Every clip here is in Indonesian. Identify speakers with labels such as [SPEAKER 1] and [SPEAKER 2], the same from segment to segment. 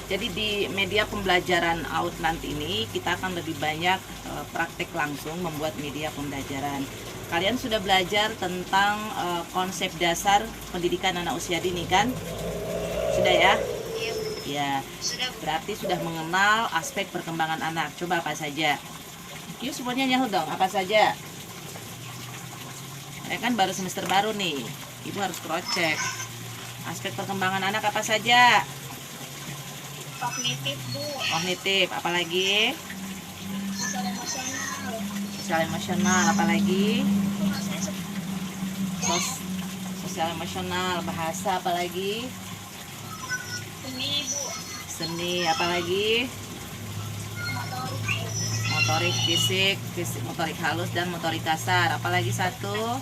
[SPEAKER 1] Jadi di media pembelajaran AUD nanti ini kita akan lebih banyak praktek langsung membuat media pembelajaran. Kalian sudah belajar tentang konsep dasar pendidikan anak usia dini kan? Sudah ya? Ya, berarti sudah mengenal aspek perkembangan anak. Coba apa saja? Yuk semuanya nyahu dong, apa saja? Ya kan baru semester baru nih. Ibu harus cross check. Aspek perkembangan anak apa saja?
[SPEAKER 2] Kognitif, Bu.
[SPEAKER 1] Kognitif, apalagi?
[SPEAKER 2] Sosial emosional.
[SPEAKER 1] Sosial emosional, apalagi? Sosial emosional, bahasa apalagi?
[SPEAKER 2] Seni, Bu.
[SPEAKER 1] Seni, apalagi?
[SPEAKER 2] Motorik.
[SPEAKER 1] Motorik fisik, motorik halus dan motorik kasar. Apalagi satu?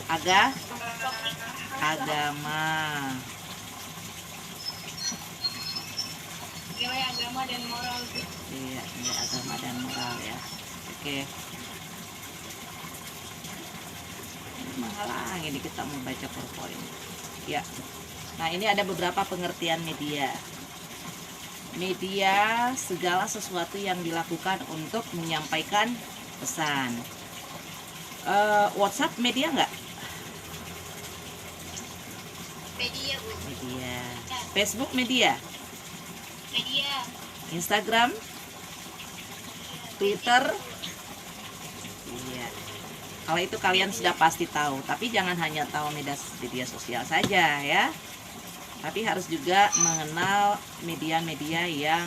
[SPEAKER 1] Agama.
[SPEAKER 2] Nilai agama dan moral, Bu.
[SPEAKER 1] Iya, agama dan moral ya. Oke. Menghalang ini kita mau baca PowerPoint. Ya. Nah, ini ada beberapa pengertian media. Media segala sesuatu yang dilakukan untuk menyampaikan pesan. WhatsApp media nggak?
[SPEAKER 2] Media, Bu.
[SPEAKER 1] Media. Facebook media.
[SPEAKER 2] Media.
[SPEAKER 1] Instagram, Twitter. Iya. Kalau itu kalian sudah pasti tahu, tapi jangan hanya tahu media sosial saja ya. Tapi harus juga mengenal media-media yang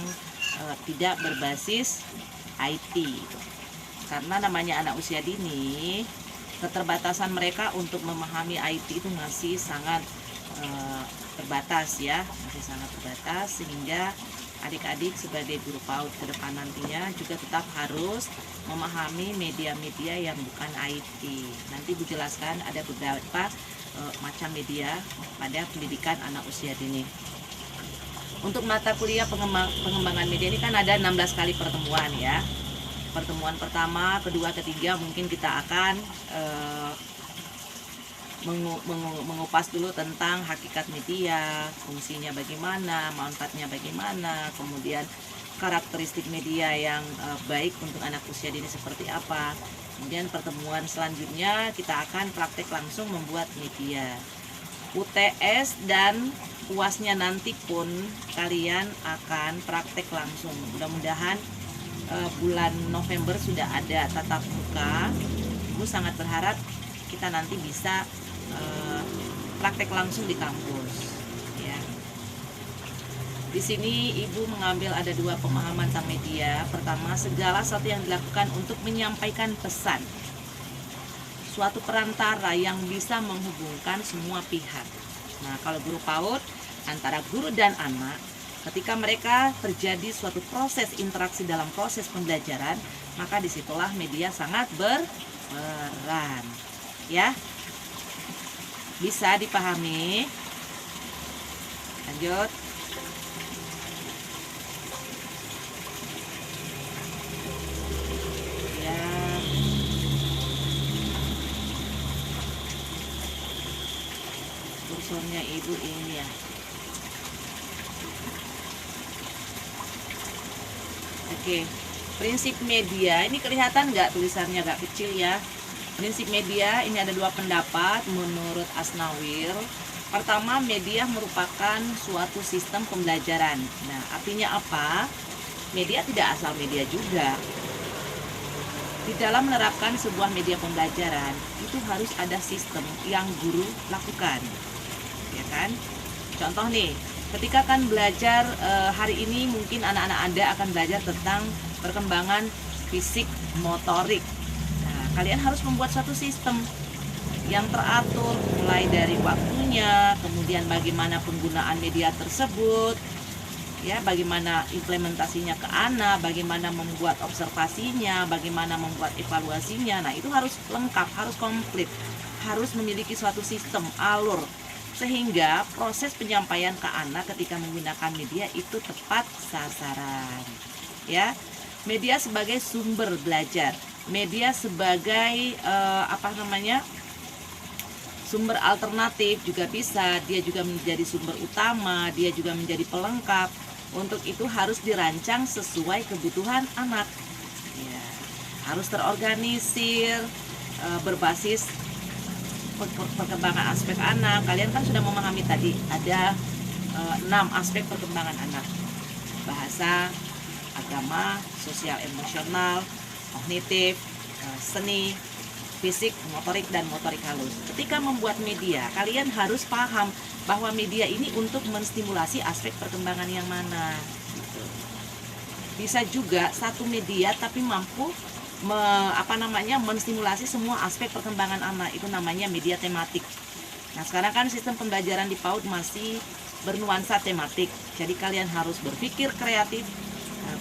[SPEAKER 1] tidak berbasis IT. Karena namanya anak usia dini, keterbatasan mereka untuk memahami IT itu masih sangat terbatas ya, masih sangat terbatas, sehingga adik-adik sebagai guru PAUD ke depan nantinya juga tetap harus memahami media-media yang bukan IT. Nanti Bu jelaskan ada beberapa macam media pada pendidikan anak usia dini. Untuk mata kuliah pengembangan media ini kan ada 16 kali pertemuan ya. Pertemuan pertama, kedua, ketiga mungkin kita akan mengupas dulu tentang hakikat media, fungsinya bagaimana, manfaatnya bagaimana, kemudian karakteristik media yang baik untuk anak usia dini seperti apa. Kemudian pertemuan selanjutnya kita akan praktek langsung membuat media. UTS dan UASnya nanti pun kalian akan praktek langsung. Mudah-mudahan bulan November sudah ada tatap muka. Ibu sangat berharap kita nanti bisa praktek langsung di kampus ya. Di sini Ibu mengambil ada dua pemahaman tentang media. Pertama, segala sesuatu yang dilakukan untuk menyampaikan pesan, suatu perantara yang bisa menghubungkan semua pihak. Nah, kalau guru PAUD antara guru dan anak, ketika mereka terjadi suatu proses interaksi dalam proses pembelajaran, maka disitulah media sangat berperan ya. Bisa dipahami? Lanjut. Ya. Kursornya Ibu ini ya. Oke. Prinsip media, ini kelihatan nggak tulisannya agak kecil ya. Prinsip media ini ada dua pendapat menurut Asnawir. Pertama, media merupakan suatu sistem pembelajaran. Nah, artinya apa? Media tidak asal media juga. Di dalam menerapkan sebuah media pembelajaran, itu harus ada sistem yang guru lakukan. Ya kan? Contoh nih, ketika akan belajar hari ini mungkin anak-anak Anda akan belajar tentang perkembangan fisik motorik. Kalian harus membuat suatu sistem yang teratur, mulai dari waktunya, kemudian bagaimana penggunaan media tersebut, ya, bagaimana implementasinya ke anak, bagaimana membuat observasinya, bagaimana membuat evaluasinya. Nah, itu harus lengkap, harus komplit, harus memiliki suatu sistem, alur, sehingga proses penyampaian ke anak ketika menggunakan media itu tepat sasaran. Ya, media sebagai sumber belajar. Media sebagai sumber alternatif juga bisa, dia juga menjadi sumber utama, dia juga menjadi pelengkap. Untuk itu harus dirancang sesuai kebutuhan anak. Ya, harus terorganisir, berbasis perkembangan aspek anak. Kalian kan sudah memahami tadi ada 6 aspek perkembangan anak: bahasa, agama, sosial emosional, kognitif, seni, fisik, motorik, dan motorik halus. Ketika membuat media, kalian harus paham bahwa media ini untuk menstimulasi aspek perkembangan yang mana. Bisa juga satu media tapi mampu menstimulasi semua aspek perkembangan anak. Itu namanya media tematik. Nah, sekarang kan sistem pembelajaran di PAUD masih bernuansa tematik. Jadi kalian harus berpikir kreatif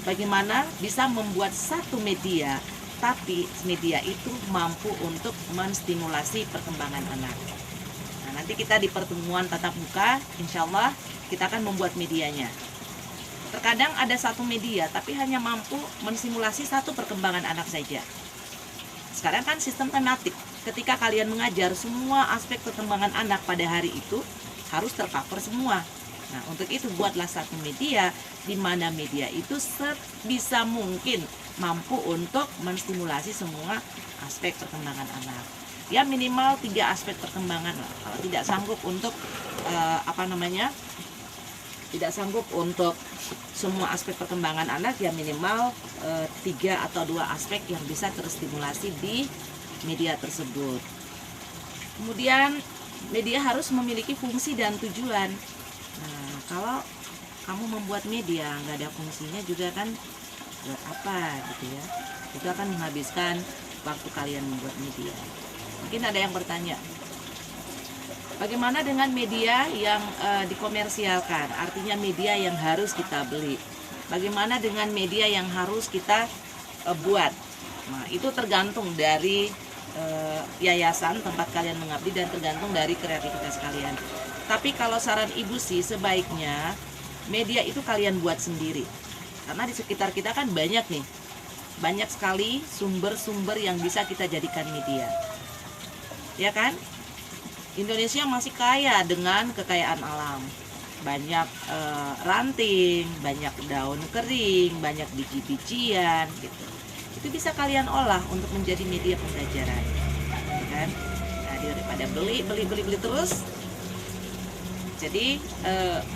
[SPEAKER 1] bagaimana bisa membuat satu media, tapi media itu mampu untuk menstimulasi perkembangan anak. Nah, nanti kita di pertemuan tatap muka, insya Allah kita akan membuat medianya. Terkadang ada satu media, tapi hanya mampu menstimulasi satu perkembangan anak saja. Sekarang kan sistem tematik. Ketika kalian mengajar, semua aspek perkembangan anak pada hari itu harus tercover semua. Nah, untuk itu buatlah satu media, di mana media itu sebisa mungkin mampu untuk menstimulasi semua aspek perkembangan anak. Ya minimal 3 aspek perkembangan lah. Kalau tidak sanggup untuk tidak sanggup untuk semua aspek perkembangan anak, ya minimal 3 atau 2 aspek yang bisa terstimulasi di media tersebut. Kemudian media harus memiliki fungsi dan tujuan. Nah, kalau kamu membuat media nggak ada fungsinya juga kan buat apa gitu ya, itu akan menghabiskan waktu kalian membuat media. Mungkin ada yang bertanya, bagaimana dengan media yang dikomersialkan, artinya media yang harus kita beli? Bagaimana dengan media yang harus kita buat? Nah, itu tergantung dari yayasan tempat kalian mengabdi dan tergantung dari kreativitas kalian. Tapi kalau saran ibu sih, sebaiknya media itu kalian buat sendiri. Karena di sekitar kita kan banyak sekali sumber-sumber yang bisa kita jadikan media. Ya kan? Indonesia masih kaya dengan kekayaan alam. Banyak ranting, banyak daun kering, banyak biji-bijian gitu. Itu bisa kalian olah untuk menjadi media pembelajaran. Ya kan? Nah, daripada beli terus. Jadi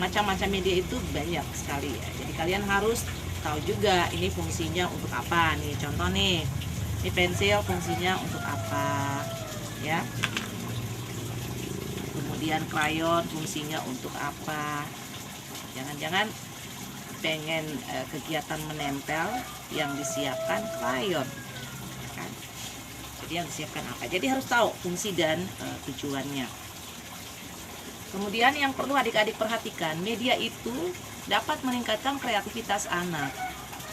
[SPEAKER 1] macam-macam media itu banyak sekali ya. Jadi kalian harus tahu juga ini fungsinya untuk apa nih. Contoh nih, ini pensil fungsinya untuk apa ya. Kemudian krayon fungsinya untuk apa. Jangan-jangan pengen kegiatan menempel yang disiapkan krayon kan? Jadi yang disiapkan apa, jadi harus tahu fungsi dan tujuannya. Kemudian yang perlu adik-adik perhatikan, media itu dapat meningkatkan kreativitas anak.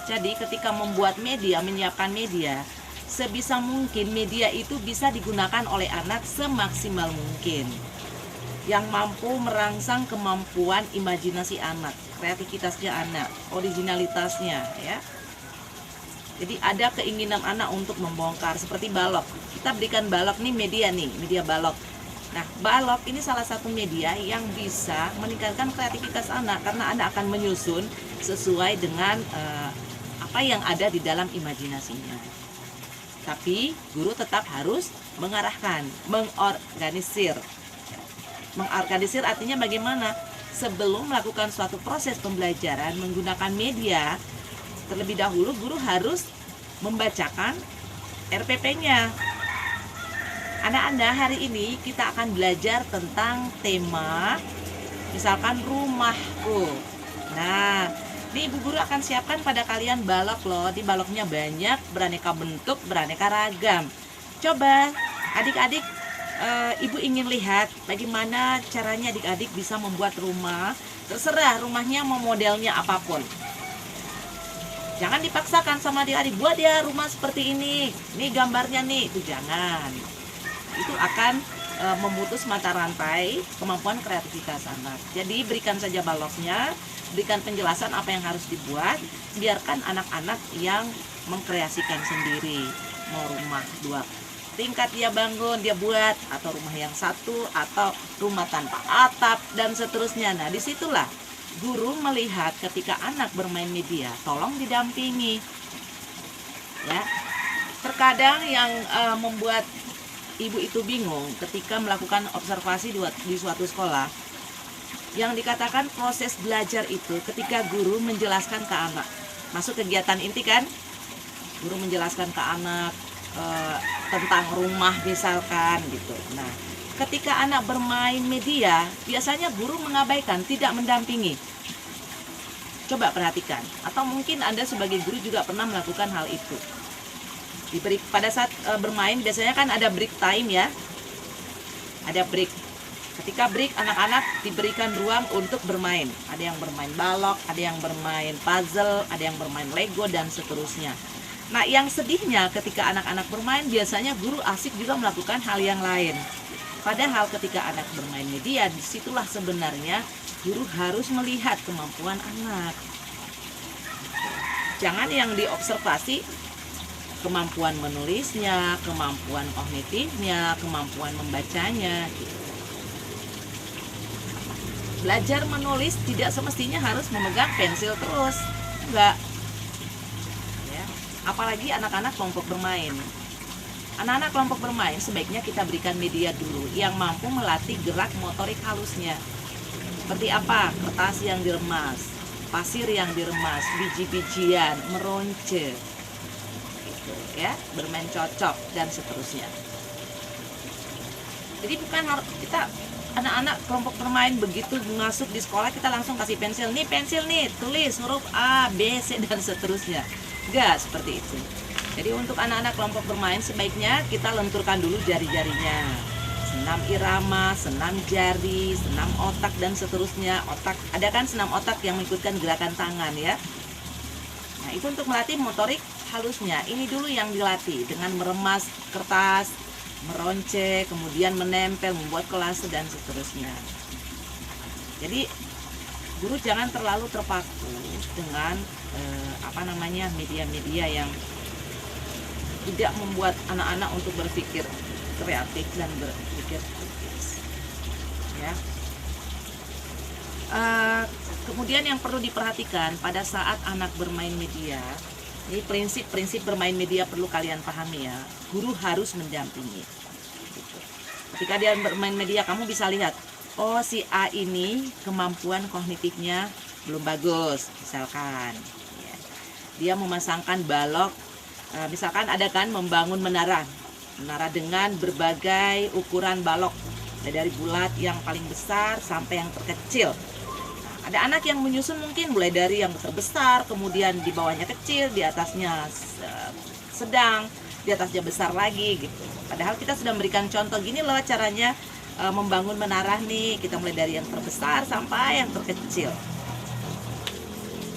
[SPEAKER 1] Jadi ketika membuat media, menyiapkan media, sebisa mungkin media itu bisa digunakan oleh anak semaksimal mungkin, yang mampu merangsang kemampuan imajinasi anak, kreativitasnya anak, originalitasnya ya. Jadi ada keinginan anak untuk membongkar, seperti balok. Kita berikan balok nih, media balok. Nah, balok ini salah satu media yang bisa meningkatkan kreativitas anak, karena anak akan menyusun sesuai dengan apa yang ada di dalam imajinasinya. Tapi guru tetap harus mengarahkan, mengorganisir. Mengorganisir artinya bagaimana? Sebelum melakukan suatu proses pembelajaran menggunakan media, terlebih dahulu guru harus membacakan RPP-nya. Anak-anak, hari ini kita akan belajar tentang tema, misalkan rumahku. Nah, ini ibu guru akan siapkan pada kalian balok loh. Di baloknya banyak, beraneka bentuk, beraneka ragam. Coba adik-adik, ibu ingin lihat bagaimana caranya adik-adik bisa membuat rumah. Terserah rumahnya mau modelnya apapun. Jangan dipaksakan sama adik-adik, buat ya rumah seperti ini gambarnya nih, itu jangan. Itu akan memutus mata rantai kemampuan kreativitas anak. Jadi berikan saja baloknya, berikan penjelasan apa yang harus dibuat, biarkan anak-anak yang mengkreasikan sendiri. Mau rumah 2 tingkat dia bangun, dia buat, atau rumah yang satu, atau rumah tanpa atap, dan seterusnya. Nah, disitulah guru melihat ketika anak bermain media, tolong didampingi. Ya, terkadang yang membuat ibu itu bingung ketika melakukan observasi di suatu sekolah, yang dikatakan proses belajar itu ketika guru menjelaskan ke anak, masuk kegiatan inti kan, guru menjelaskan ke anak tentang rumah misalkan gitu. Nah, ketika anak bermain media, biasanya guru mengabaikan, tidak mendampingi. Coba perhatikan, atau mungkin Anda sebagai guru juga pernah melakukan hal itu. Pada saat bermain biasanya kan ada break time ya, ada break. Ketika break, anak-anak diberikan ruang untuk bermain. Ada yang bermain balok, ada yang bermain puzzle, ada yang bermain Lego, dan seterusnya. Nah, yang sedihnya ketika anak-anak bermain, biasanya guru asik juga melakukan hal yang lain. Padahal ketika anak bermain media, disitulah sebenarnya guru harus melihat kemampuan anak. Jangan yang diobservasi kemampuan menulisnya, kemampuan kognitifnya, kemampuan membacanya gitu. Belajar menulis tidak semestinya harus memegang pensil terus, enggak. Ya, apalagi anak-anak kelompok bermain. Anak-anak kelompok bermain sebaiknya kita berikan media dulu yang mampu melatih gerak motorik halusnya. Seperti apa? Kertas yang diremas, pasir yang diremas, biji-bijian, meronce, gitu, ya, bermain cocok, dan seterusnya. Jadi bukan harus kita anak-anak kelompok bermain begitu masuk di sekolah kita langsung kasih pensil nih, tulis huruf A, B, C, dan seterusnya. Enggak seperti itu. Jadi untuk anak-anak kelompok bermain sebaiknya kita lenturkan dulu jari-jarinya. Senam irama, senam jari, senam otak, dan seterusnya. Otak, ada kan senam otak yang mengikutkan gerakan tangan ya. Nah, itu untuk melatih motorik halusnya. Ini dulu yang dilatih dengan meremas kertas, meronce, kemudian menempel, membuat kolase, dan seterusnya. Jadi guru jangan terlalu terpaku dengan media-media yang tidak membuat anak-anak untuk berpikir kreatif dan berpikir kritis. Ya. Kemudian yang perlu diperhatikan pada saat anak bermain media, ini prinsip-prinsip bermain media perlu kalian pahami ya. Guru harus mendampingi. Gitu. Ketika dia bermain media, kamu bisa lihat, oh si A ini kemampuan kognitifnya belum bagus, misalkan. Ya. Dia memasangkan balok, misalkan ada kan membangun menara dengan berbagai ukuran balok, dari bulat yang paling besar sampai yang terkecil. Ada anak yang menyusun mungkin mulai dari yang terbesar, kemudian di bawahnya kecil, di atasnya sedang, di atasnya besar lagi gitu. Padahal kita sudah memberikan contoh, gini loh caranya membangun menara nih, kita mulai dari yang terbesar sampai yang terkecil.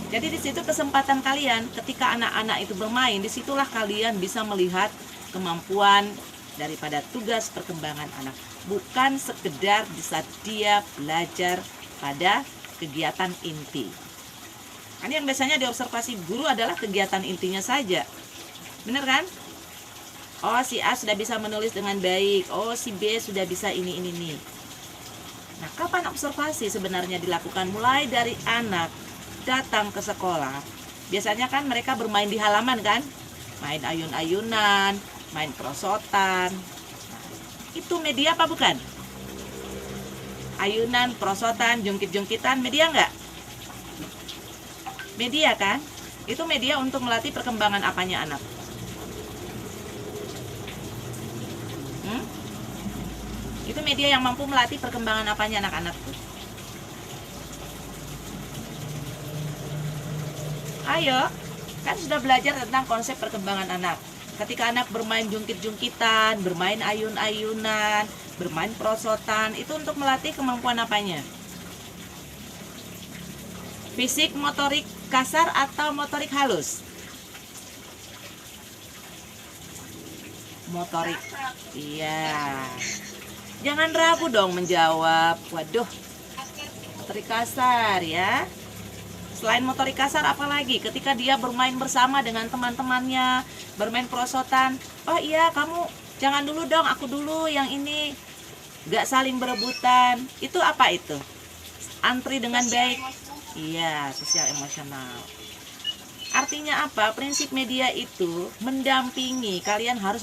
[SPEAKER 1] Jadi di situ kesempatan kalian ketika anak-anak itu bermain, disitulah kalian bisa melihat kemampuan daripada tugas perkembangan anak. Bukan sekedar bisa dia belajar pada kegiatan inti. Kan yang biasanya diobservasi guru adalah kegiatan intinya saja. Bener kan? Oh si A sudah bisa menulis dengan baik. Oh si B sudah bisa ini. Nah, kapan observasi sebenarnya dilakukan? Mulai dari anak datang ke sekolah. Biasanya kan mereka bermain di halaman kan? Main ayun-ayunan, main perosotan. Nah, itu media apa bukan? Ayunan, perosotan, jungkit-jungkitan, media enggak? Media kan? Itu media untuk melatih perkembangan apanya anak? Itu media yang mampu melatih perkembangan apanya anak-anak tuh? Ayo, kan sudah belajar tentang konsep perkembangan anak. Ketika anak bermain jungkit-jungkitan, bermain ayun-ayunan, bermain perosotan, itu untuk melatih kemampuan apanya? Fisik, motorik kasar, atau motorik halus? Motorik. Iya. Jangan ragu dong menjawab. Waduh, motorik kasar ya. Selain motorik kasar, apalagi ketika dia bermain bersama dengan teman-temannya, bermain perosotan. Oh iya, kamu Jangan dulu dong, aku dulu yang ini. Gak saling berebutan. Itu apa itu? Antri dengan baik. Iya, sosial emosional. Artinya apa? Prinsip media itu mendampingi. Kalian harus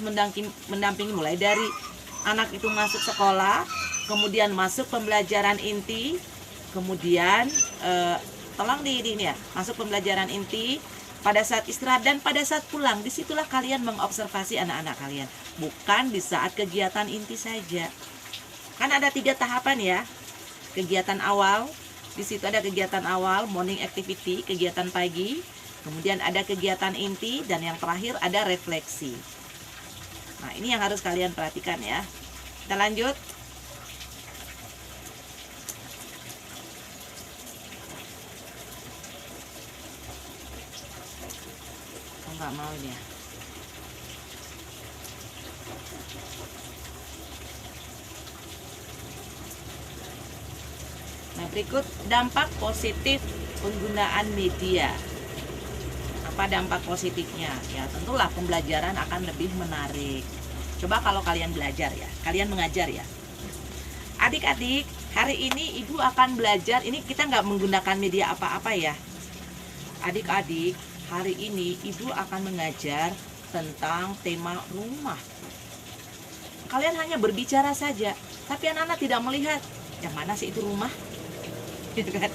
[SPEAKER 1] mendampingi mulai dari anak itu masuk sekolah, kemudian masuk pembelajaran inti, kemudian tolong di ini ya, masuk pembelajaran inti, pada saat istirahat dan pada saat pulang. Disitulah kalian mengobservasi anak-anak kalian, bukan di saat kegiatan inti saja. Kan ada 3 tahapan ya. Kegiatan awal, di situ ada kegiatan awal, morning activity, kegiatan pagi. Kemudian ada kegiatan inti, dan yang terakhir ada refleksi. Nah, ini yang harus kalian perhatikan ya. Kita lanjut. Oh, nggak mau ini ya. Nah, berikut dampak positif penggunaan media. Apa dampak positifnya? Ya, tentulah pembelajaran akan lebih menarik. Coba kalau kalian belajar ya, kalian mengajar ya. Adik-adik, hari ini ibu akan belajar, ini kita nggak menggunakan media apa-apa ya. Adik-adik, hari ini ibu akan mengajar tentang tema rumah. Kalian hanya berbicara saja, tapi anak-anak tidak melihat yang mana sih itu rumah. Gitu kan?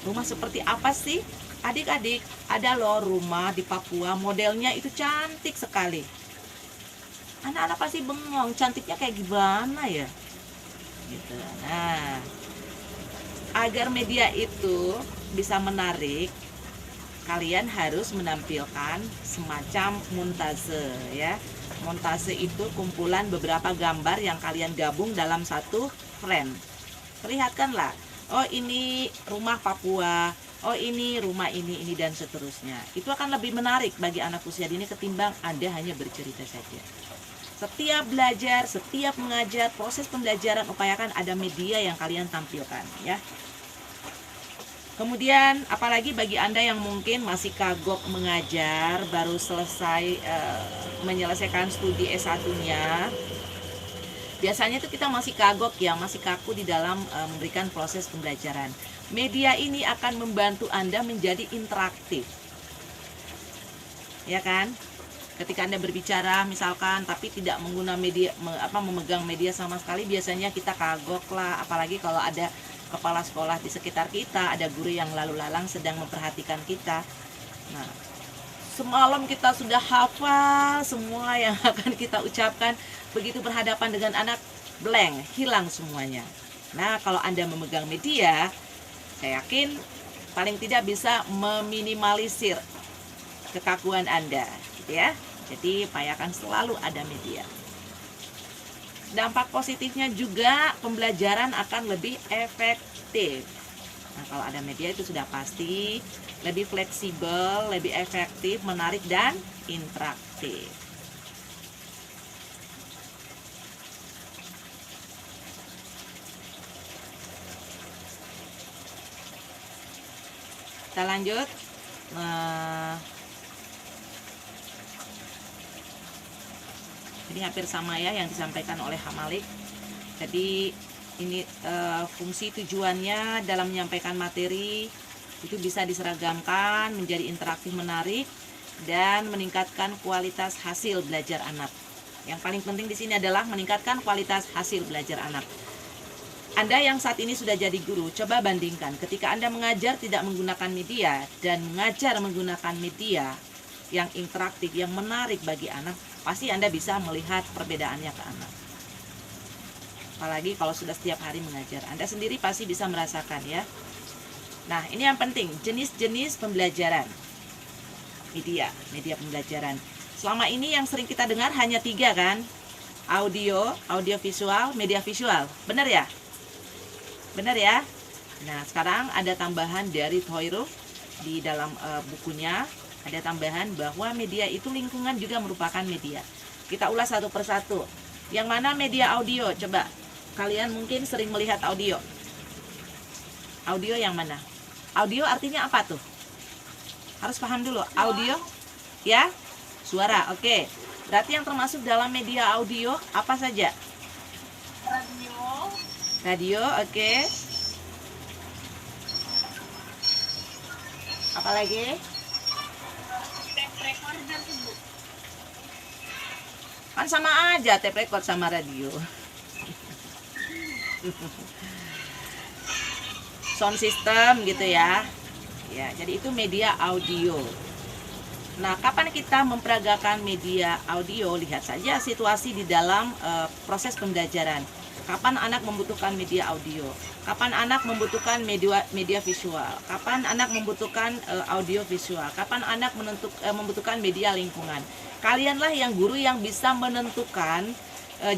[SPEAKER 1] Rumah seperti apa sih? Adik-adik, ada loh rumah di Papua, modelnya itu cantik sekali. Anak-anak pasti bengong, cantiknya kayak gimana ya? Gitu. Nah, agar media itu bisa menarik, kalian harus menampilkan semacam montase ya. Montase itu kumpulan beberapa gambar yang kalian gabung dalam satu frame. Perlihatkanlah, oh ini rumah Papua, oh ini rumah ini dan seterusnya. Itu akan lebih menarik bagi anak usia dini ketimbang Anda hanya bercerita saja. Setiap belajar, setiap mengajar, proses pembelajaran upayakan ada media yang kalian tampilkan ya. Kemudian apalagi bagi Anda yang mungkin masih kagok mengajar, baru selesai menyelesaikan studi S1-nya. Biasanya itu kita masih kagok ya, masih kaku di dalam memberikan proses pembelajaran. Media ini akan membantu Anda menjadi interaktif. Ya kan? Ketika Anda berbicara misalkan tapi tidak menggunakan media memegang media sama sekali, biasanya kita kagok lah, apalagi kalau ada kepala sekolah di sekitar kita, ada guru yang lalu lalang sedang memperhatikan kita. Nah, semalam kita sudah hafal semua yang akan kita ucapkan, begitu berhadapan dengan anak blank, hilang semuanya. Nah, kalau Anda memegang media, saya yakin paling tidak bisa meminimalisir kekakuan Anda, gitu ya. Jadi upayakan selalu ada media. Dampak positifnya juga pembelajaran akan lebih efektif. Nah, kalau ada media itu sudah pasti lebih fleksibel, lebih efektif, menarik dan interaktif. Kita lanjut. Ini hampir sama ya yang disampaikan oleh Hamalik. Jadi ini fungsi tujuannya dalam menyampaikan materi itu bisa diseragamkan menjadi interaktif, menarik, dan meningkatkan kualitas hasil belajar anak. Yang paling penting di sini adalah meningkatkan kualitas hasil belajar anak. Anda yang saat ini sudah jadi guru, coba bandingkan ketika Anda mengajar tidak menggunakan media dan mengajar menggunakan media yang interaktif, yang menarik bagi anak, pasti Anda bisa melihat perbedaannya ke anak. Apalagi kalau sudah setiap hari mengajar, Anda sendiri pasti bisa merasakan ya. Nah, ini yang penting, jenis-jenis pembelajaran. Media pembelajaran. Selama ini yang sering kita dengar hanya 3 kan? Audio visual, media visual. Benar ya? Benar ya? Nah, sekarang ada tambahan dari Thoiro di dalam bukunya. Ada tambahan bahwa media itu lingkungan juga merupakan media. Kita ulas satu persatu. Yang mana media audio? Coba, kalian mungkin sering melihat audio. Audio yang mana? Audio artinya apa tuh? Harus paham dulu. Audio, ya, suara. Oke. Berarti yang termasuk dalam media audio apa saja?
[SPEAKER 2] Radio.
[SPEAKER 1] Radio, oke. Apa lagi?
[SPEAKER 2] Tape recorder tuh, Bu.
[SPEAKER 1] Kan sama aja tape record sama radio. Sound system gitu ya. Ya, jadi itu media audio. Nah, kapan kita memperagakan media audio? Lihat saja situasi di dalam proses pembelajaran. Kapan anak membutuhkan media audio? Kapan anak membutuhkan media visual? Kapan anak membutuhkan audio visual? Kapan anak membutuhkan media lingkungan? Kalianlah yang guru yang bisa menentukan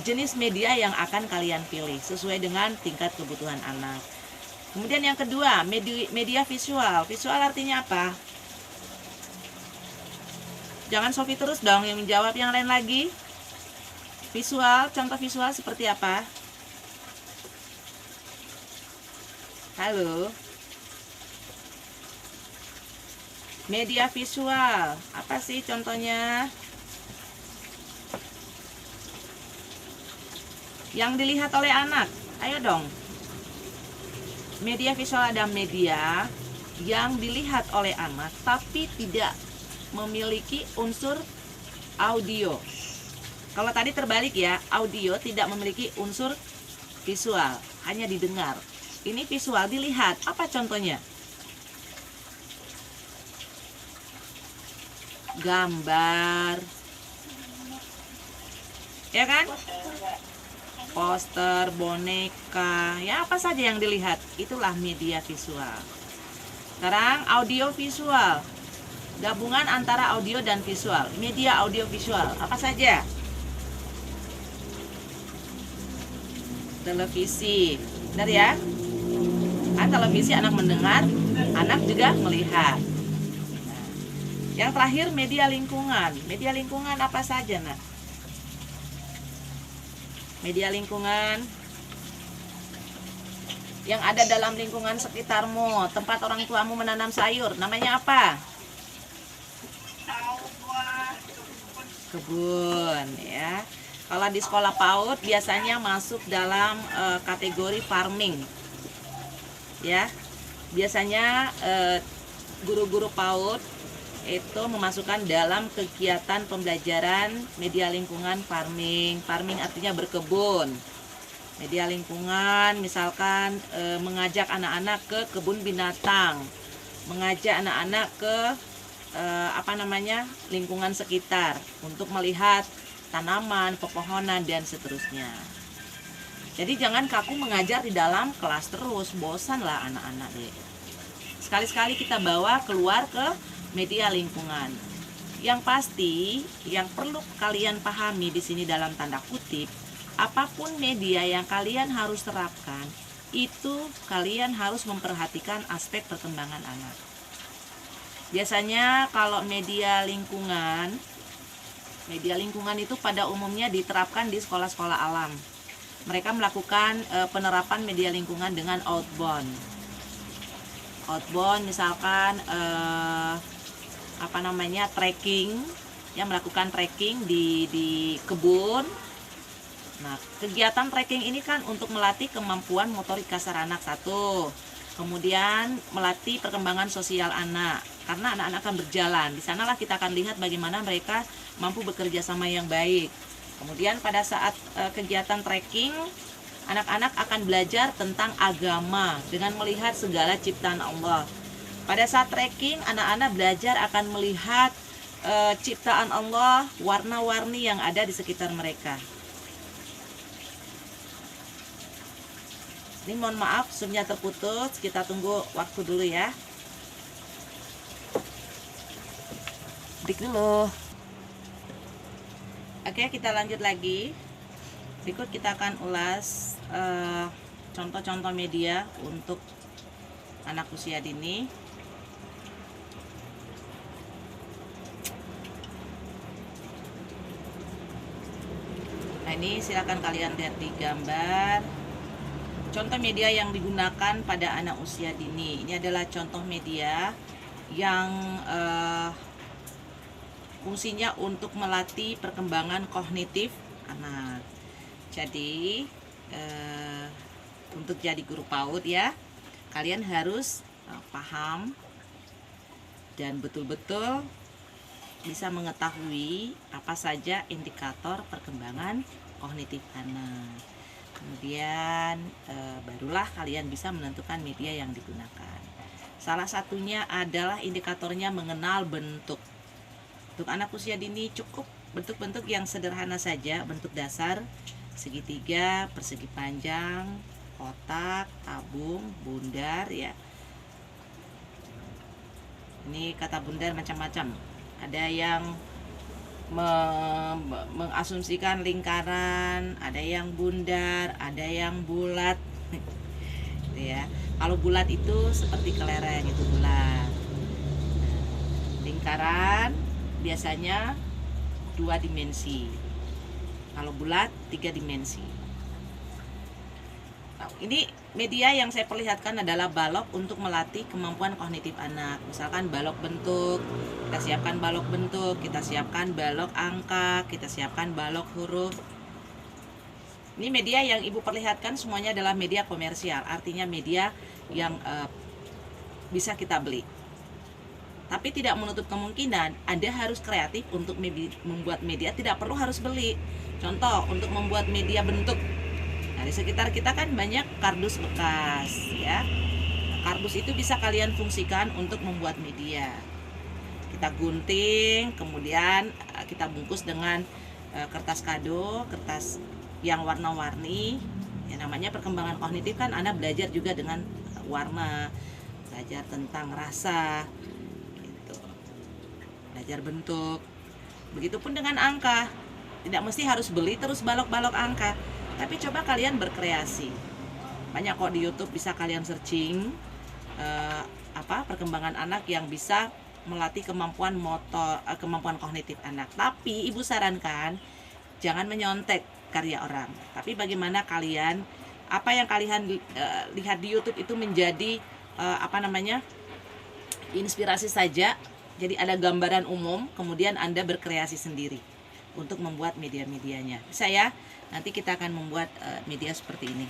[SPEAKER 1] jenis media yang akan kalian pilih sesuai dengan tingkat kebutuhan anak. Kemudian yang kedua, media visual. Visual artinya apa? Jangan Sofi terus dong yang menjawab, yang lain lagi. Visual, contoh visual seperti apa? Halo. Media visual, apa sih contohnya? Yang dilihat oleh anak, ayo dong. Media visual ada media yang dilihat oleh anak tapi tidak memiliki unsur audio. Kalau tadi terbalik ya, audio tidak memiliki unsur visual, hanya didengar. Ini visual dilihat, apa contohnya? Gambar, ya kan? Poster, boneka, ya apa saja yang dilihat, itulah media visual. Sekarang audio visual, gabungan antara audio dan visual. Media audio visual, apa saja? Televisi, benar ya? Kan televisi anak mendengar, anak juga melihat. Nah, yang terakhir media lingkungan. Media lingkungan apa saja, Nak? Media lingkungan yang ada dalam lingkungan sekitarmu, tempat orang tuamu menanam sayur, namanya apa? Kebun, ya. Kalau di sekolah PAUD biasanya masuk dalam kategori farming, ya. Biasanya guru-guru PAUD itu memasukkan dalam kegiatan pembelajaran media lingkungan farming. Farming artinya berkebun. Media lingkungan misalkan mengajak anak-anak ke kebun binatang, mengajak anak-anak ke lingkungan sekitar untuk melihat tanaman, pepohonan dan seterusnya. Jadi jangan kaku mengajar di dalam kelas terus, bosanlah anak-anak deh. Sekali-sekali kita bawa keluar ke media lingkungan. Yang pasti, yang perlu kalian pahami di sini dalam tanda kutip, apapun media yang kalian harus terapkan, itu kalian harus memperhatikan aspek perkembangan anak. Biasanya kalau media lingkungan itu pada umumnya diterapkan di sekolah-sekolah alam. Mereka melakukan penerapan media lingkungan dengan outbound. Outbound misalkan trekking, yang melakukan trekking di kebun. Nah, kegiatan trekking ini kan untuk melatih kemampuan motorik kasar anak satu. Kemudian melatih perkembangan sosial anak. Karena anak-anak akan berjalan. Di sanalah kita akan lihat bagaimana mereka mampu bekerja sama yang baik. Kemudian pada saat kegiatan trekking, anak-anak akan belajar tentang agama dengan melihat segala ciptaan Allah. Pada saat trekking, anak-anak belajar akan melihat ciptaan Allah, warna-warni yang ada di sekitar mereka. Ini mohon maaf, zoomnya terputus, kita tunggu waktu dulu ya. Break dulu. Oke, kita lanjut lagi. Berikut kita akan ulas contoh-contoh media untuk anak usia dini. Nah, ini silakan kalian lihat di gambar. Contoh media yang digunakan pada anak usia dini. Ini adalah contoh media yang fungsinya untuk melatih perkembangan kognitif anak. Jadi untuk jadi guru PAUD ya, kalian harus paham dan betul-betul bisa mengetahui apa saja indikator perkembangan kognitif anak. Kemudian barulah kalian bisa menentukan media yang digunakan. Salah satunya adalah indikatornya mengenal bentuk. Untuk anak usia dini cukup bentuk-bentuk yang sederhana saja, bentuk dasar, segitiga, persegi panjang, kotak, tabung, bundar ya. Ini kata bundar macam-macam. Ada yang mengasumsikan lingkaran, ada yang bundar, ada yang bulat. Ya. Kalau bulat itu seperti kelereng, itu bulat. Lingkaran biasanya 2 dimensi. Kalau bulat 3 dimensi. Nah, ini media yang saya perlihatkan adalah balok untuk melatih kemampuan kognitif anak. Misalkan balok bentuk, kita siapkan balok bentuk, kita siapkan balok angka, kita siapkan balok huruf. Ini media yang Ibu perlihatkan semuanya adalah media komersial, artinya media yang bisa kita beli. Tapi tidak menutup kemungkinan Anda harus kreatif untuk membuat media, tidak perlu harus beli. Contoh, untuk membuat media bentuk. Nah, di sekitar kita kan banyak kardus bekas ya. Kardus itu bisa kalian fungsikan untuk membuat media. Kita gunting, kemudian kita bungkus dengan kertas kado, kertas yang warna-warni. Ya, namanya perkembangan kognitif kan anak belajar juga dengan warna, belajar tentang rasa gitu. Belajar bentuk. Begitupun dengan angka. Tidak mesti harus beli terus balok-balok angka. Tapi coba kalian berkreasi. Banyak kok di YouTube bisa kalian searching perkembangan anak yang bisa melatih kemampuan motor, kemampuan kognitif anak. Tapi Ibu sarankan jangan menyontek karya orang. Tapi bagaimana kalian apa yang kalian lihat di YouTube itu menjadi inspirasi saja. Jadi ada gambaran umum, kemudian Anda berkreasi sendiri untuk membuat media-medianya. Bisa ya? Nanti kita akan membuat media seperti ini.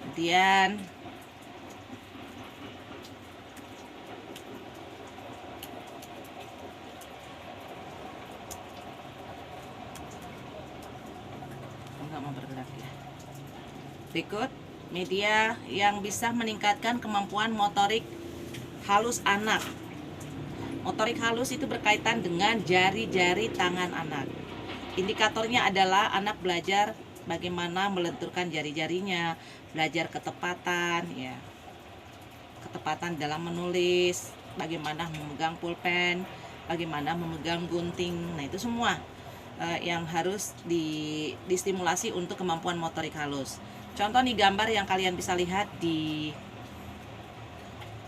[SPEAKER 1] Kemudian enggak mau bergerak ya. Berikut media yang bisa meningkatkan kemampuan motorik halus anak. Motorik halus itu berkaitan dengan jari-jari tangan anak. Indikatornya adalah anak belajar bagaimana melenturkan jari-jarinya, belajar ketepatan, ya, ketepatan dalam menulis, bagaimana memegang pulpen, bagaimana memegang gunting. Nah, itu semua yang harus distimulasi untuk kemampuan motorik halus. Contoh nih gambar yang kalian bisa lihat di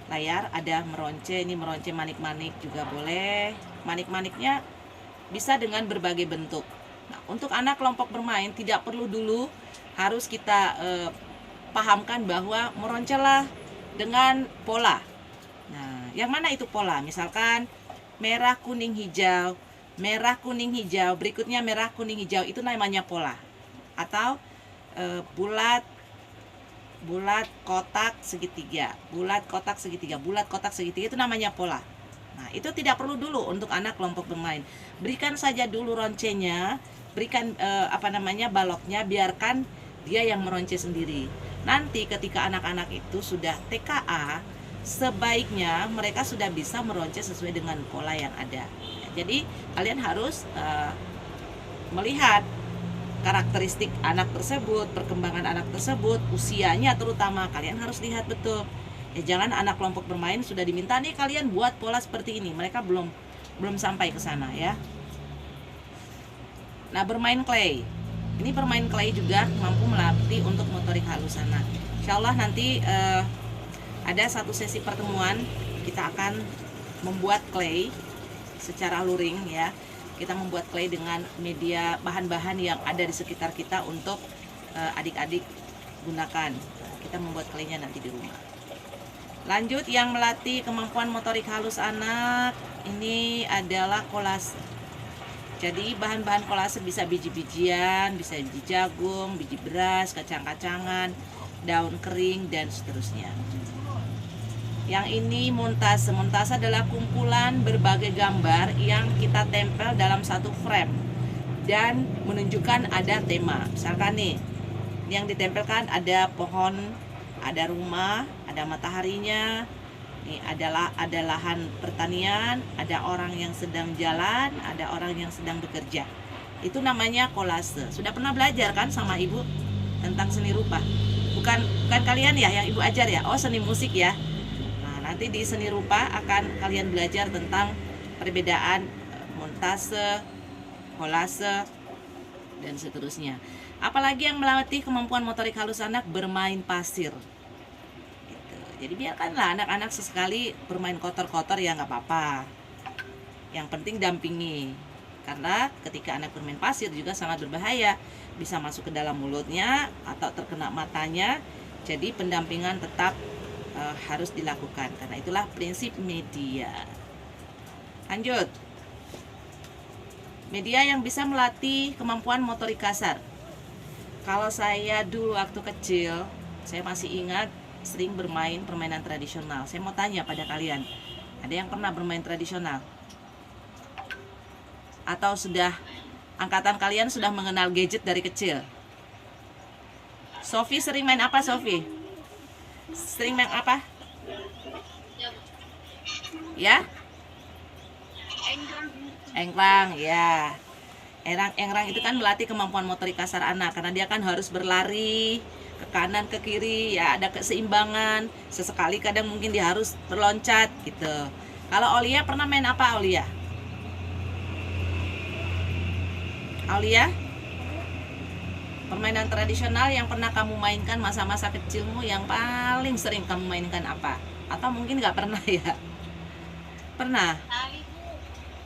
[SPEAKER 1] layar, ada meronce, ini meronce manik-manik juga boleh. Manik-maniknya bisa dengan berbagai bentuk. Nah, untuk anak kelompok bermain tidak perlu dulu harus kita pahamkan bahwa meroncelah dengan pola. Nah, yang mana itu pola? Misalkan merah, kuning, hijau, merah, kuning, hijau, berikutnya merah, kuning, hijau, itu namanya pola. Atau bulat, kotak, segitiga, bulat, kotak, segitiga, bulat, kotak, segitiga, itu namanya pola. Nah, itu tidak perlu dulu untuk anak kelompok bermain. Berikan saja dulu roncenya, berikan baloknya, biarkan dia yang meronce sendiri. Nanti ketika anak-anak itu sudah TKA, sebaiknya mereka sudah bisa meronce sesuai dengan pola yang ada. Jadi kalian harus melihat karakteristik anak tersebut, perkembangan anak tersebut, usianya terutama kalian harus lihat betul. Ya, jangan anak kelompok bermain sudah diminta nih kalian buat pola seperti ini, mereka belum sampai ke sana ya. Nah, bermain clay. Ini bermain clay juga mampu melatih untuk motorik halus anak. Insya Allah nanti ada satu sesi pertemuan kita akan membuat clay secara luring ya. Kita membuat clay dengan media bahan-bahan yang ada di sekitar kita untuk adik-adik gunakan. Kita membuat claynya nanti di rumah. Lanjut, yang melatih kemampuan motorik halus anak ini adalah kolase. Jadi bahan-bahan kolase bisa biji-bijian, bisa biji jagung, biji beras, kacang-kacangan, daun kering, dan seterusnya. Yang ini montase. Montase adalah kumpulan berbagai gambar yang kita tempel dalam satu frame dan menunjukkan ada tema. Misalkan nih, yang ditempelkan ada pohon, ada rumah, ada mataharinya. Ini ada lahan pertanian, ada orang yang sedang jalan, ada orang yang sedang bekerja. Itu namanya kolase. Sudah pernah belajar kan sama Ibu tentang seni rupa? Bukan kalian ya yang Ibu ajar ya? Oh, seni musik ya. Nah, nanti di seni rupa akan kalian belajar tentang perbedaan montase, kolase, dan seterusnya. Apalagi yang melatih kemampuan motorik halus anak, bermain pasir. Gitu. Jadi biarkanlah anak-anak sesekali bermain kotor-kotor ya, nggak apa-apa. Yang penting dampingi. Karena ketika anak bermain pasir juga sangat berbahaya, bisa masuk ke dalam mulutnya atau terkena matanya. Jadi pendampingan tetap harus dilakukan. Karena itulah prinsip media. Lanjut. Media yang bisa melatih kemampuan motorik kasar. Kalau saya dulu waktu kecil, saya masih ingat sering bermain permainan tradisional. Saya mau tanya pada kalian, ada yang pernah bermain tradisional? Atau sudah, angkatan kalian sudah mengenal gadget dari kecil? Sofi sering main apa, Sofi? Sering main apa? Ya? Engkrang, ya. Engrang itu kan melatih kemampuan motorik kasar anak, karena dia kan harus berlari ke kanan ke kiri, ya ada keseimbangan. Sesekali kadang mungkin dia harus berloncat gitu. Kalau Aulia pernah main apa, Aulia? Aulia? Permainan tradisional yang pernah kamu mainkan masa-masa kecilmu, yang paling sering kamu mainkan apa? Atau mungkin nggak pernah ya? Pernah?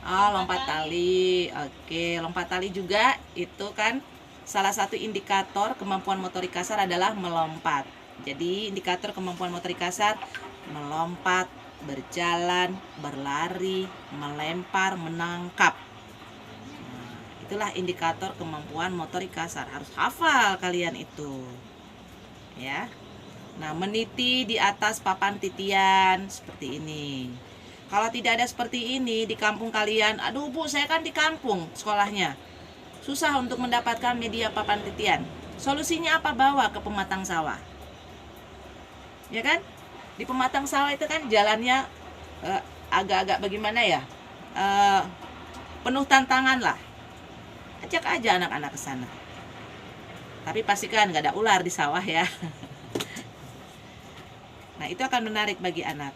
[SPEAKER 1] Oh, lompat tali. Oke, lompat tali juga itu kan salah satu indikator kemampuan motorik kasar adalah melompat. Jadi indikator kemampuan motorik kasar melompat, berjalan, berlari, melempar, menangkap. Nah, itulah indikator kemampuan motorik kasar. Harus hafal kalian itu. Ya. Nah, meniti di atas papan titian seperti ini. Kalau tidak ada seperti ini di kampung kalian, aduh Bu, saya kan di kampung sekolahnya, susah untuk mendapatkan media papan titian. Solusinya apa? Bawa ke pematang sawah. Ya kan? Di pematang sawah itu kan jalannya agak-agak bagaimana ya? Penuh tantangan lah. Ajak aja anak-anak ke sana. Tapi pastikan nggak ada ular di sawah ya. Nah, itu akan menarik bagi anak.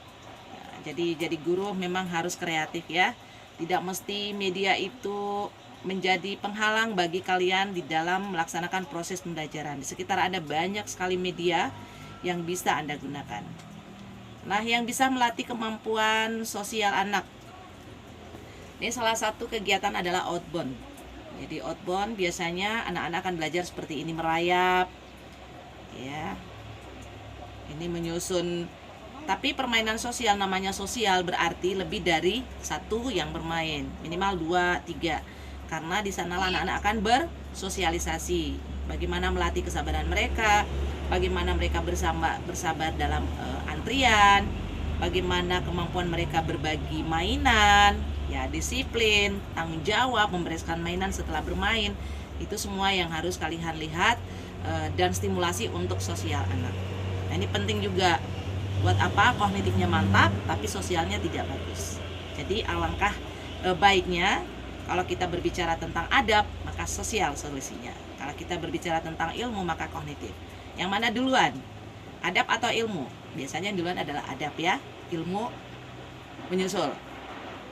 [SPEAKER 1] Jadi guru memang harus kreatif ya. Tidak mesti media itu menjadi penghalang bagi kalian di dalam melaksanakan proses pembelajaran. Di sekitar ada banyak sekali media yang bisa Anda gunakan. Nah, yang bisa melatih kemampuan sosial anak. Ini salah satu kegiatan adalah outbound. Jadi outbound biasanya anak-anak akan belajar seperti ini, merayap. Ya. Ini menyusun. Tapi permainan sosial, namanya sosial berarti lebih dari satu yang bermain, minimal 2, 3. Karena di sanalah anak-anak akan bersosialisasi. Bagaimana melatih kesabaran mereka, bagaimana mereka bersabar dalam antrian, bagaimana kemampuan mereka berbagi mainan, ya disiplin, tanggung jawab, membereskan mainan setelah bermain. Itu semua yang harus kalian lihat dan stimulasi untuk sosial anak. Nah, ini penting juga. Buat apa kognitifnya mantap tapi sosialnya tidak bagus. Jadi alangkah baiknya kalau kita berbicara tentang adab, maka sosial solusinya. Kalau kita berbicara tentang ilmu, maka kognitif. Yang mana duluan? Adab atau ilmu? Biasanya yang duluan adalah adab ya, ilmu menyusul.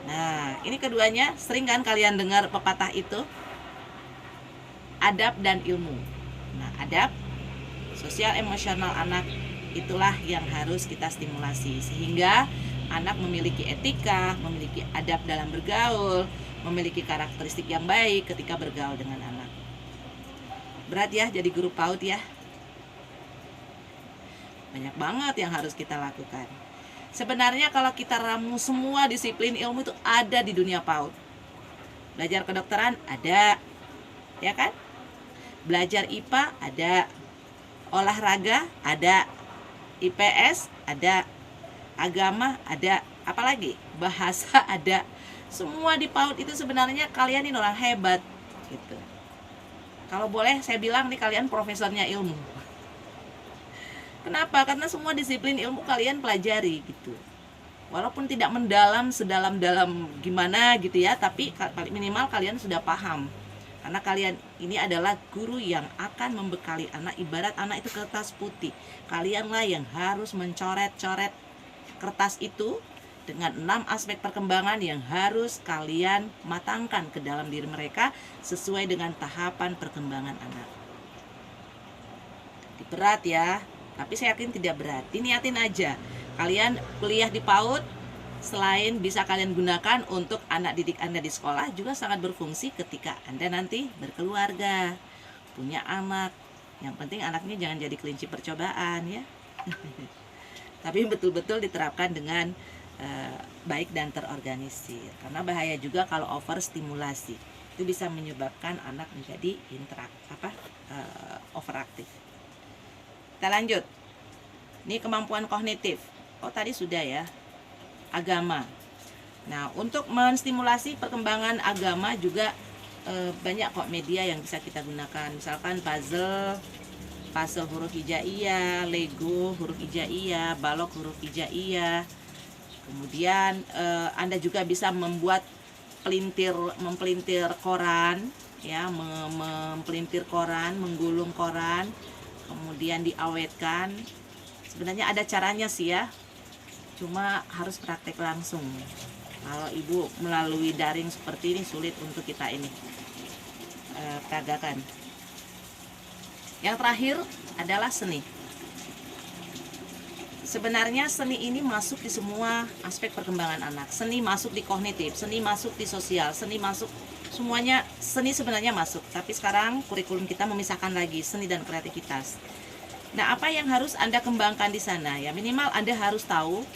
[SPEAKER 1] Nah, ini keduanya sering kan kalian dengar pepatah itu? Adab dan ilmu. Nah, adab, sosial emosional anak, itulah yang harus kita stimulasi sehingga anak memiliki etika, memiliki adab dalam bergaul, memiliki karakteristik yang baik ketika bergaul dengan anak. Berat ya jadi guru PAUD ya. Banyak banget yang harus kita lakukan. Sebenarnya kalau kita ramu semua disiplin ilmu itu ada di dunia PAUD. Belajar kedokteran ada, ya kan? Belajar IPA ada, olahraga ada, IPS ada, agama ada, apalagi bahasa ada. Semua di PAUD itu sebenarnya kalian ini orang hebat gitu. Kalau boleh saya bilang nih, kalian profesornya ilmu. Kenapa? Karena semua disiplin ilmu kalian pelajari gitu. Walaupun tidak mendalam sedalam-dalam gimana gitu ya, tapi paling minimal kalian sudah paham. Karena kalian ini adalah guru yang akan membekali anak, ibarat anak itu kertas putih. Kalianlah yang harus mencoret-coret kertas itu dengan 6 aspek perkembangan yang harus kalian matangkan ke dalam diri mereka sesuai dengan tahapan perkembangan anak. Berat ya, tapi saya yakin tidak berat. Diniatin aja. Kalian kuliah di PAUD, selain bisa kalian gunakan untuk anak didik Anda di sekolah, juga sangat berfungsi ketika Anda nanti berkeluarga, punya anak. Yang penting anaknya jangan jadi kelinci percobaan ya. Tapi betul-betul diterapkan dengan baik dan terorganisir. Karena bahaya juga kalau overstimulasi. Itu bisa menyebabkan anak menjadi overaktif. Kita lanjut. Ini kemampuan kognitif. Oh tadi sudah ya. Agama. Nah, untuk menstimulasi perkembangan agama juga banyak kok media yang bisa kita gunakan. Misalkan puzzle huruf hijaiyah, Lego huruf hijaiyah, balok huruf hijaiyah. Kemudian Anda juga bisa membuat mempelintir koran, ya, mempelintir koran, menggulung koran, kemudian diawetkan. Sebenarnya ada caranya sih ya, cuma harus praktek langsung. Kalau ibu melalui daring seperti ini sulit untuk kita ini peragakan. Yang terakhir adalah seni. Sebenarnya seni ini masuk di semua aspek perkembangan anak. Seni masuk di kognitif, seni masuk di sosial, seni masuk semuanya. Seni sebenarnya masuk, tapi sekarang kurikulum kita memisahkan lagi seni dan kreativitas. Nah, apa yang harus Anda kembangkan di sana? Ya, minimal Anda harus tahu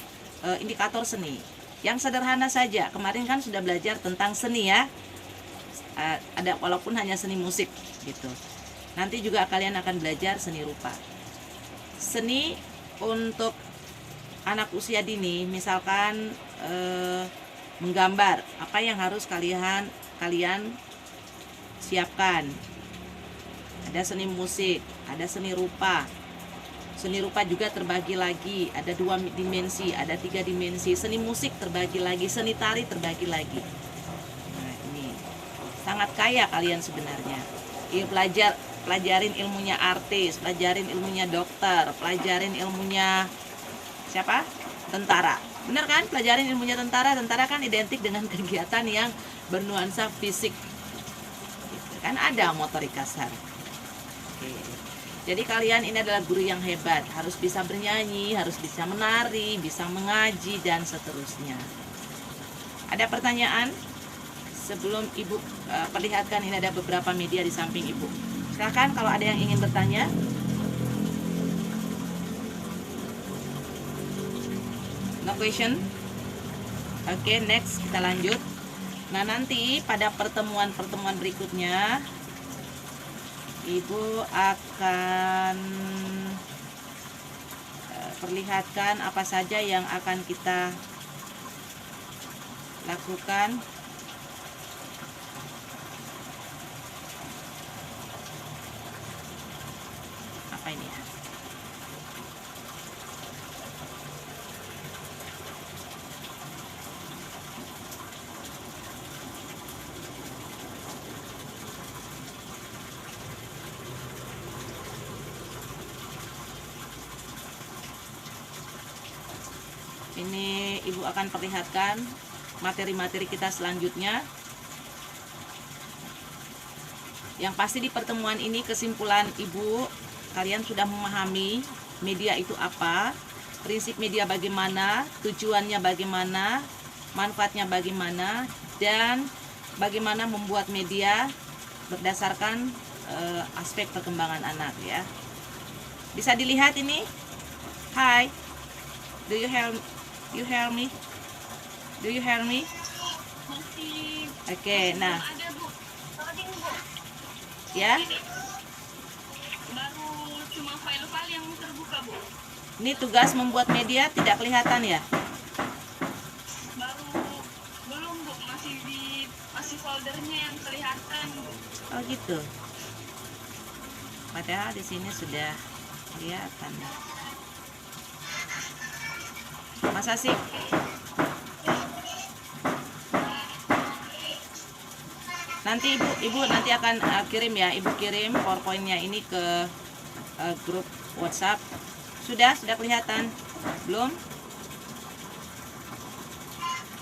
[SPEAKER 1] indikator seni. Yang sederhana saja, kemarin kan sudah belajar tentang seni ya. Ada walaupun hanya seni musik gitu. Nanti juga kalian akan belajar seni rupa. Seni untuk anak usia dini, misalkan menggambar, apa yang harus kalian siapkan? Ada seni musik, ada seni rupa. Seni rupa juga terbagi lagi, ada 2 dimensi, ada 3 dimensi. Seni musik terbagi lagi, seni tari terbagi lagi. Nah, ini sangat kaya kalian sebenarnya. Pelajarin ilmunya artis, pelajarin ilmunya dokter, pelajarin ilmunya siapa? Tentara. Benar kan? Pelajarin ilmunya tentara. Tentara kan identik dengan kegiatan yang bernuansa fisik. Gitu. Kan ada motorik kasar. Oke. Jadi kalian ini adalah guru yang hebat, harus bisa bernyanyi, harus bisa menari, bisa mengaji, dan seterusnya. Ada pertanyaan? Sebelum Ibu perlihatkan, ini ada beberapa media di samping Ibu. Silakan kalau ada yang ingin bertanya. No question? Oke, next kita lanjut. Nah, nanti pada pertemuan berikutnya Ibu akan perlihatkan apa saja yang akan kita lakukan. Apa ini ya? Ini Ibu akan perlihatkan materi-materi kita selanjutnya. Yang pasti di pertemuan ini kesimpulan Ibu, kalian sudah memahami media itu apa, prinsip media bagaimana, tujuannya bagaimana, manfaatnya bagaimana, dan bagaimana membuat media berdasarkan aspek perkembangan anak ya. Bisa dilihat ini. Hai. Do you You hear me? Do you hear me?
[SPEAKER 2] Masih
[SPEAKER 1] Oke, nah,
[SPEAKER 2] ada Bu. Loading Bu.
[SPEAKER 1] ya.
[SPEAKER 2] Baru cuma file-file yang terbuka Bu.
[SPEAKER 1] Ini tugas membuat media tidak kelihatan ya?
[SPEAKER 2] Baru belum Bu, masih foldernya yang kelihatan Bu.
[SPEAKER 1] Oh gitu. Padahal di sini sudah kelihatan. Masa sih? Nanti ibu nanti akan kirim ya, ibu kirim PowerPoint-nya ini ke grup WhatsApp. Sudah kelihatan? Belum?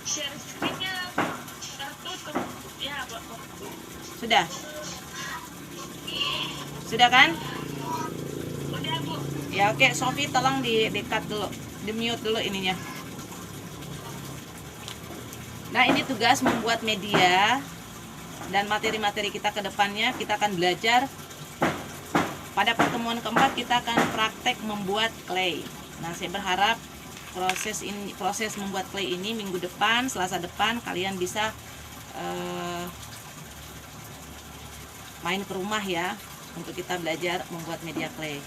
[SPEAKER 2] Share screen-nya tertutup. Ya, Bu.
[SPEAKER 1] Sudah? Sudah kan?
[SPEAKER 2] Udah Bu.
[SPEAKER 1] Ya oke, Sofi tolong di-cut dulu, di-mute dulu ininya. Nah, ini tugas membuat media dan materi-materi kita ke depannya. Kita akan belajar. Pada pertemuan keempat kita akan praktek membuat clay. Nah, saya berharap proses membuat clay ini minggu depan, Selasa depan kalian bisa main ke rumah ya, untuk kita belajar membuat media clay.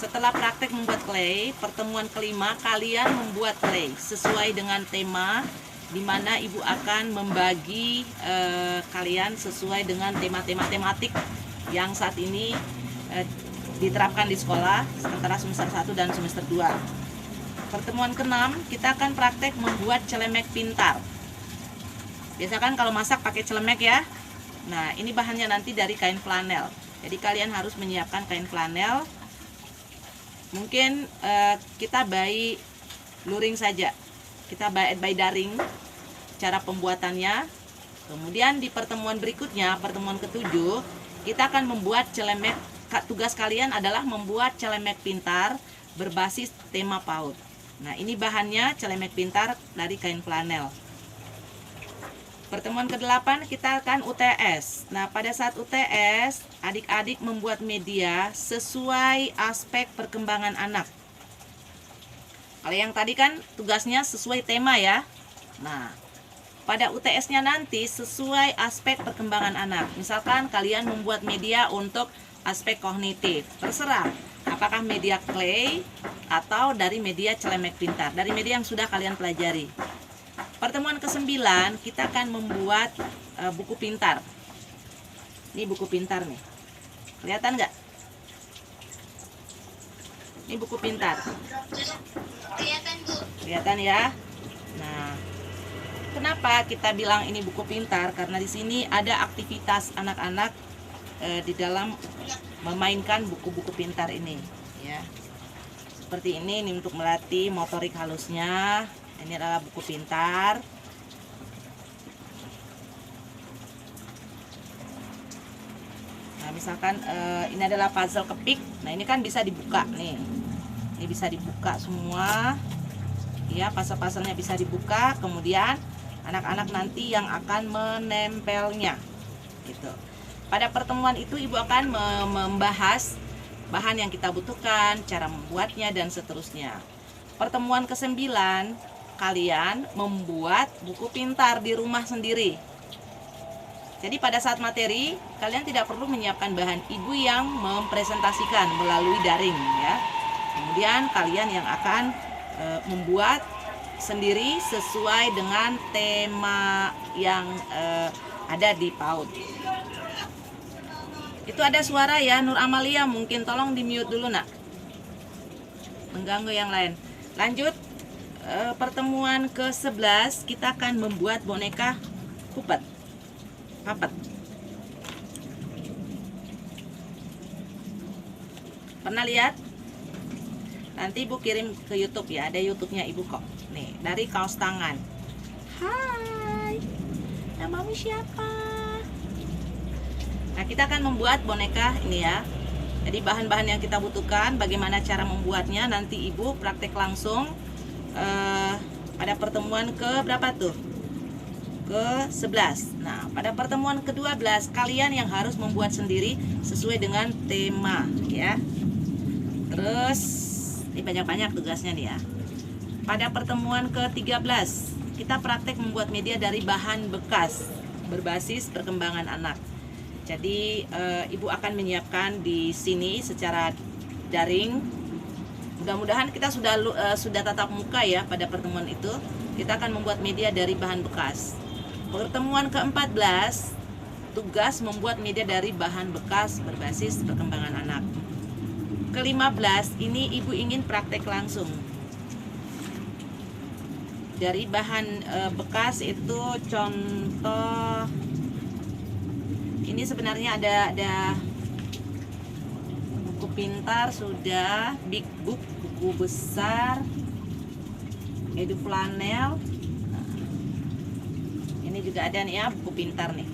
[SPEAKER 1] Setelah praktek membuat clay, pertemuan kelima kalian membuat clay sesuai dengan tema, di mana ibu akan membagi kalian sesuai dengan tema-tema tematik yang saat ini diterapkan di sekolah antara semester 1 dan semester 2. Pertemuan ke-6 kita akan praktek membuat celemek pintar. Biasa kan kalau masak pakai celemek ya. Nah, ini bahannya nanti dari kain flanel. Jadi kalian harus menyiapkan kain flanel. Mungkin kita by luring saja. Kita by daring cara pembuatannya. Kemudian di pertemuan berikutnya, pertemuan ke-7, kita akan membuat celemek. Tugas kalian adalah membuat celemek pintar berbasis tema PAUD. Nah, ini bahannya celemek pintar dari kain flanel. Pertemuan ke-8 kita akan UTS. Nah, pada saat UTS, adik-adik membuat media sesuai aspek perkembangan anak. Kalau yang tadi kan tugasnya sesuai tema ya. Nah, pada UTS-nya nanti sesuai aspek perkembangan anak. Misalkan kalian membuat media untuk aspek kognitif, terserah apakah media clay atau dari media celemek pintar, dari media yang sudah kalian pelajari. Pertemuan ke-9 kita akan membuat buku pintar. Ini buku pintar nih, kelihatan nggak? Ini buku pintar,
[SPEAKER 2] Kelihatan Bu.
[SPEAKER 1] kelihatan ya. Nah, kenapa kita bilang ini buku pintar? Karena di sini ada aktivitas anak-anak di dalam memainkan buku-buku pintar ini ya. Seperti ini untuk melatih motorik halusnya. Ini adalah buku pintar. Nah, misalkan ini adalah puzzle kepik. Nah, ini kan bisa dibuka nih. Ini bisa dibuka semua. Ya, puzzle-puzzlenya bisa dibuka. Kemudian anak-anak nanti yang akan menempelnya. Gitu. Pada pertemuan itu ibu akan membahas bahan yang kita butuhkan, cara membuatnya, dan seterusnya. Pertemuan ke-9 kalian membuat buku pintar di rumah sendiri. Jadi pada saat materi kalian tidak perlu menyiapkan bahan, ibu yang mempresentasikan melalui daring ya. Kemudian kalian yang akan membuat sendiri sesuai dengan tema yang ada di PAUD. Itu ada suara ya, Nur Amalia, mungkin tolong di mute dulu nak, mengganggu yang lain. Lanjut, pertemuan ke-11 kita akan membuat boneka puppet. Pernah lihat? Nanti ibu kirim ke YouTube ya, ada YouTube-nya ibu kok. Nih, dari kaos tangan. Hai, namamu siapa? Nah, kita akan membuat boneka ini ya. Jadi bahan-bahan yang kita butuhkan, bagaimana cara membuatnya, nanti ibu praktek langsung pada pertemuan ke berapa tuh? Ke-11. Nah, pada pertemuan ke-12 kalian yang harus membuat sendiri sesuai dengan tema ya. Terus ini banyak-banyak tugasnya nih ya. Pada pertemuan ke-13, kita praktek membuat media dari bahan bekas berbasis perkembangan anak. Jadi Ibu akan menyiapkan di sini secara daring. Mudah-mudahan kita sudah tatap muka ya pada pertemuan itu. Kita akan membuat media dari bahan bekas. Pertemuan ke-14, tugas membuat media dari bahan bekas berbasis perkembangan anak. Ke-15, ini Ibu ingin praktek langsung. Dari bahan bekas itu contoh, ini sebenarnya ada buku pintar sudah, big book, buku besar, edu flanel. Ini juga ada nih ya, buku pintar nih.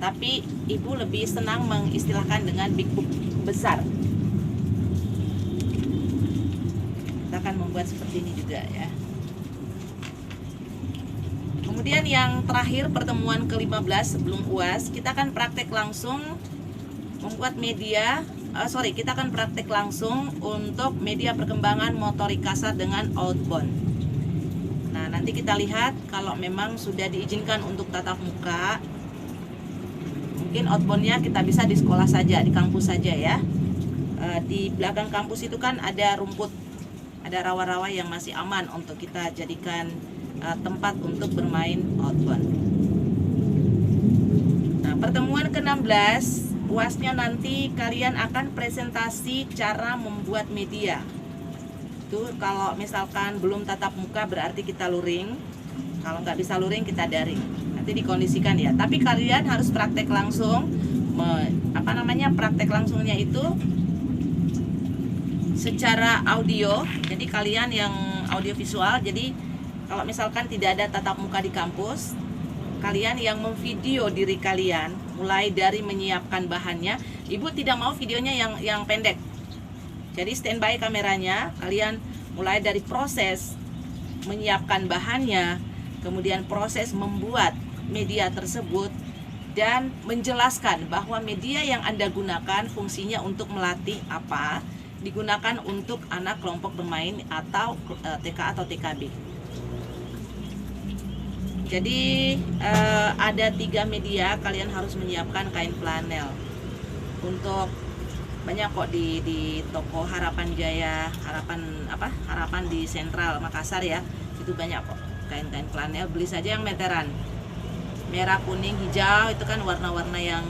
[SPEAKER 1] Tapi Ibu lebih senang mengistilahkan dengan big book besar. Kita akan membuat seperti ini juga ya. Kemudian yang terakhir, pertemuan ke-15 sebelum UAS, kita akan praktek langsung membuat media. Kita akan praktek langsung untuk media perkembangan motorik kasar dengan outbound. Nah, nanti kita lihat kalau memang sudah diizinkan untuk tatap muka, mungkin outboundnya kita bisa di sekolah saja, di kampus saja ya. Di belakang kampus itu kan ada rumput, ada rawa-rawa yang masih aman untuk kita jadikan tempat untuk bermain outbound. Nah, pertemuan ke-16, UASnya nanti kalian akan presentasi cara membuat media. Itu kalau misalkan belum tatap muka berarti kita luring. Kalau nggak bisa luring kita daring. Nanti dikondisikan ya. Tapi kalian harus praktek langsung. Praktek langsungnya itu secara audio. Jadi kalian yang audio visual. Jadi kalau misalkan tidak ada tatap muka di kampus, kalian yang memvideo diri kalian, mulai dari menyiapkan bahannya. Ibu tidak mau videonya yang pendek. Jadi standby kameranya, kalian mulai dari proses menyiapkan bahannya, kemudian proses membuat media tersebut, dan menjelaskan bahwa media yang Anda gunakan fungsinya untuk melatih apa, digunakan untuk anak kelompok bermain atau TK atau TKB. Jadi ada 3 media, kalian harus menyiapkan kain flanel. Untuk banyak kok di toko Harapan Jaya, Harapan di Sentral Makassar ya, itu banyak kok kain-kain flanel. Beli saja yang meteran, merah, kuning, hijau, itu kan warna-warna yang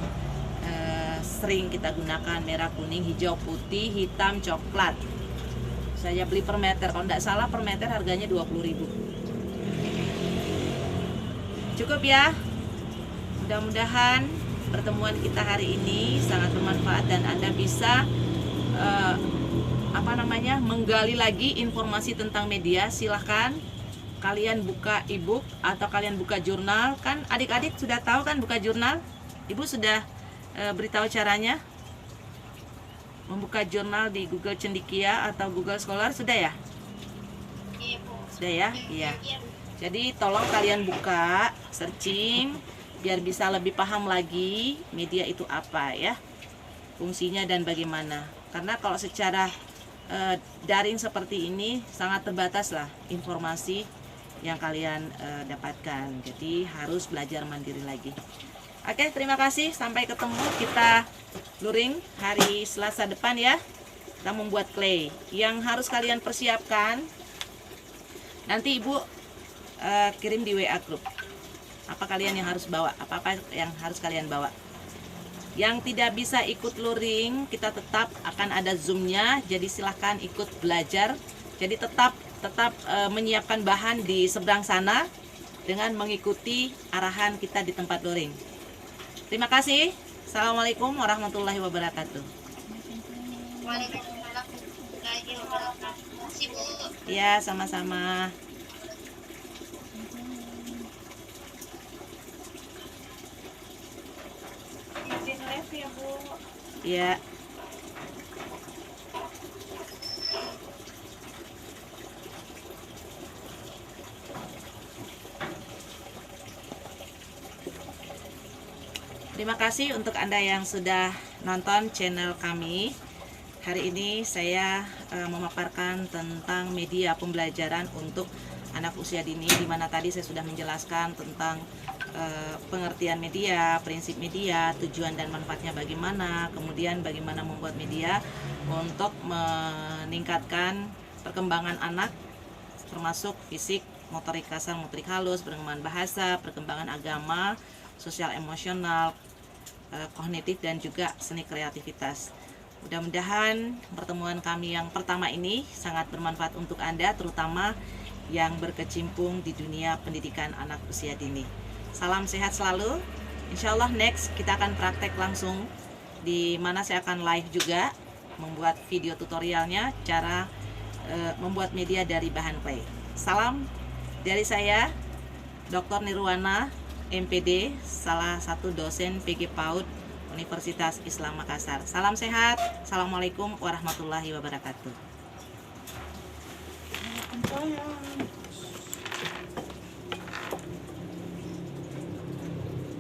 [SPEAKER 1] sering kita gunakan. Merah, kuning, hijau, putih, hitam, coklat. Saya beli per meter, kalau tidak salah per meter harganya 20.000. Cukup ya. Mudah-mudahan pertemuan kita hari ini sangat bermanfaat dan Anda bisa menggali lagi informasi tentang media. Silahkan kalian buka e-book atau kalian buka jurnal. Kan adik-adik sudah tahu kan buka jurnal? Ibu sudah beritahu caranya membuka jurnal di Google Cendekia atau Google Scholar, sudah ya?
[SPEAKER 2] Iya, Bu.
[SPEAKER 1] Sudah ya? Iya. Jadi tolong kalian buka, searching, biar bisa lebih paham lagi media itu apa ya, fungsinya dan bagaimana. Karena kalau secara daring seperti ini sangat terbatas lah informasi yang kalian dapatkan. Jadi harus belajar mandiri lagi. Oke, terima kasih. Sampai ketemu kita luring hari Selasa depan ya. Kita membuat clay. Yang harus kalian persiapkan, nanti Ibu kirim di WA group. Apa kalian yang harus bawa? Apa yang harus kalian bawa? Yang tidak bisa ikut luring, kita tetap akan ada zoomnya. Jadi silahkan ikut belajar. Jadi tetap menyiapkan bahan di seberang sana dengan mengikuti arahan kita di tempat luring. Terima kasih. Assalamualaikum warahmatullahi wabarakatuh.
[SPEAKER 2] Waalaikumsalam warahmatullahi wabarakatuh. Terima kasih, Bu.
[SPEAKER 1] Ya, sama-sama.
[SPEAKER 2] Izin live ya, Bu.
[SPEAKER 1] Ya. Terima kasih untuk Anda yang sudah nonton channel kami. Hari ini saya memaparkan tentang media pembelajaran untuk anak usia dini, di mana tadi saya sudah menjelaskan tentang pengertian media, prinsip media, tujuan dan manfaatnya bagaimana, kemudian bagaimana membuat media untuk meningkatkan perkembangan anak, termasuk fisik, motorik kasar, motorik halus, perkembangan bahasa, perkembangan agama, sosial emosional, kognitif, dan juga seni kreativitas. Mudah-mudahan pertemuan kami yang pertama ini sangat bermanfaat untuk Anda, terutama yang berkecimpung di dunia pendidikan anak usia dini. Salam sehat selalu. Insya Allah next kita akan praktek langsung, di mana saya akan live juga membuat video tutorialnya cara membuat media dari bahan clay. Salam dari saya, Dr. Nirwana, MPD, salah satu dosen PG PAUD Universitas Islam Makassar. Salam sehat. Assalamualaikum warahmatullahi wabarakatuh.